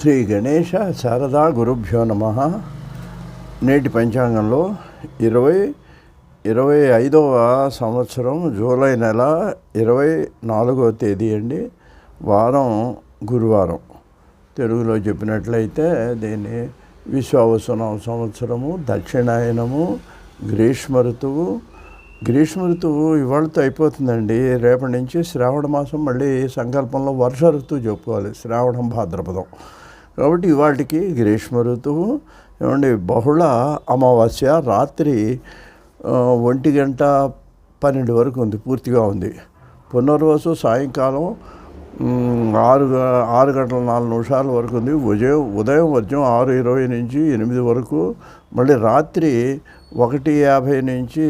శ్రీ గణేశ శారదా గురుభ్యో నమ. నేటి పంచాంగంలో 2025వ సంవత్సరం జూలై నెల 24వ తేదీ అండి. వారం గురువారం. తెలుగులో చెప్పినట్లయితే దీన్ని విశ్వావసునామ సంవత్సరము, దక్షిణాయనము, గ్రీష్మ ఋతువు. గ్రీష్మ ఋతువు ఇవాళతో అయిపోతుందండి. రేపటి నుంచి శ్రావణ మాసం, మళ్ళీ సంకల్పంలో వర్ష ఋతువు చెప్పుకోవాలి, శ్రావణం భాద్రపదం. కాబట్టి ఇవాటికి గ్రీష్మ ఋతువు. ఏమండి, బహుళ అమావాస్య రాత్రి 1:12 వరకు ఉంది, పూర్తిగా ఉంది. పునర్వసు సాయంకాలం 6:04 వరకు ఉంది. ఉదయం వర్జం 6:20 నుంచి 8 వరకు. మళ్ళీ రాత్రి 1:50 నుంచి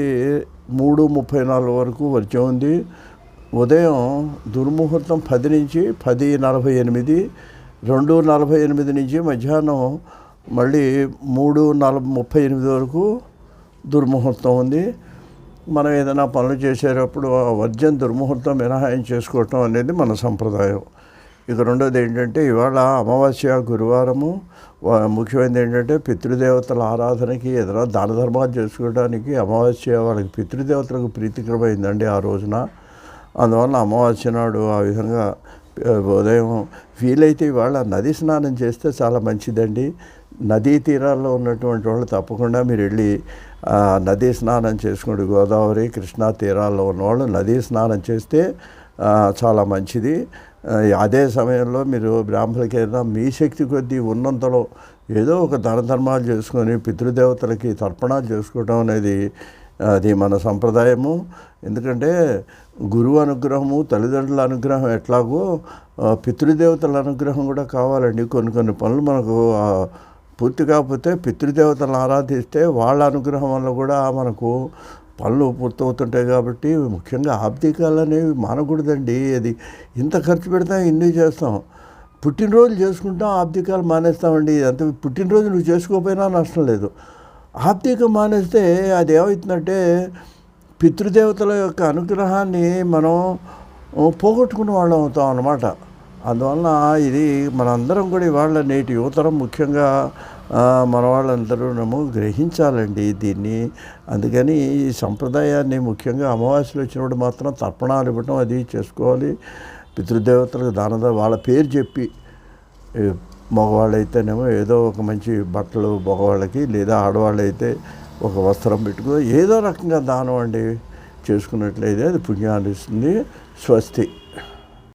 3:34 వరకు వర్జం ఉంది. ఉదయం దుర్ముహూర్తం 10 నుంచి 10:48, 2:48 నుంచి మధ్యాహ్నం మళ్ళీ 3:38 వరకు దుర్ముహూర్తం ఉంది. మనం ఏదైనా పనులు చేసేటప్పుడు వర్జం దుర్ముహూర్తం మినహాయం చేసుకోవటం అనేది మన సంప్రదాయం. ఇక రెండోది ఏంటంటే, ఇవాళ అమావాస్య గురువారము. ముఖ్యమైనది ఏంటంటే, పితృదేవతల ఆరాధనకి, ఏదైనా దాన ధర్మాలు చేసుకోవడానికి అమావాస్య వాళ్ళకి పితృదేవతలకు ప్రీతికరమైందండి ఆ రోజున. అందువల్ల అమావాస్య నాడు ఆ విధంగా ఉదయం వీలైతే ఇవాళ నది స్నానం చేస్తే చాలా మంచిదండి. నదీ తీరాల్లో ఉన్నటువంటి వాళ్ళు తప్పకుండా మీరు వెళ్ళి నదీ స్నానం చేసుకోండి. గోదావరి, కృష్ణా తీరాల్లో ఉన్నవాళ్ళు నదీ స్నానం చేస్తే చాలా మంచిది. అదే సమయంలో మీరు బ్రాహ్మణులకి ఏదైనా మీ శక్తి కొద్దీ ఉన్నంతలో ఏదో ఒక దాన ధర్మాలు చేసుకొని పితృదేవతలకి తర్పణాలు చేసుకోవడం అనేది అది మన సంప్రదాయము. ఎందుకంటే గురువు అనుగ్రహము, తల్లిదండ్రుల అనుగ్రహం ఎట్లాగో పితృదేవతల అనుగ్రహం కూడా కావాలండి. కొన్ని పనులు మనకు పూర్తి కాకపోతే పితృదేవతలను ఆరాధిస్తే వాళ్ళ అనుగ్రహం వల్ల కూడా మనకు పనులు పూర్తవుతుంటాయి. కాబట్టి ముఖ్యంగా ఆబ్దికాలు అనేవి మానకూడదండి. అది ఇంత ఖర్చు పెడతాం, ఇన్ని చేస్తాం. పుట్టినరోజులు చేసుకుంటాం, ఆబ్దికాలు మానేస్తామండి. అంత పుట్టినరోజు నువ్వు చేసుకోకపోయినా నష్టం లేదు. ఆబ్దికం మానేస్తే అది ఏమవుతుందంటే, పితృదేవతల యొక్క అనుగ్రహాన్ని మనం పోగొట్టుకునే వాళ్ళం అవుతాం అన్నమాట. అందువలన ఇది మనందరం కూడా ఇవాళ నేటి యువతరం ముఖ్యంగా మన వాళ్ళందరూ గ్రహించాలండి దీన్ని. అందుకని ఈ సంప్రదాయాన్ని ముఖ్యంగా అమావాస్యలు వచ్చినప్పుడు మాత్రం తర్పణాలు ఇవ్వటం అది చేసుకోవాలి. పితృదేవతలకు వాళ్ళ పేరు చెప్పి, మగవాళ్ళైతేనేమో ఏదో ఒక మంచి బట్టలు మగవాళ్ళకి, లేదా ఆడవాళ్ళైతే ఒక వస్త్రం పెట్టుకో ఏదో రకంగా దానం అండి చేసుకున్నట్లయితే అది పుణ్యాన్ని ఇస్తుంది. స్వస్తి.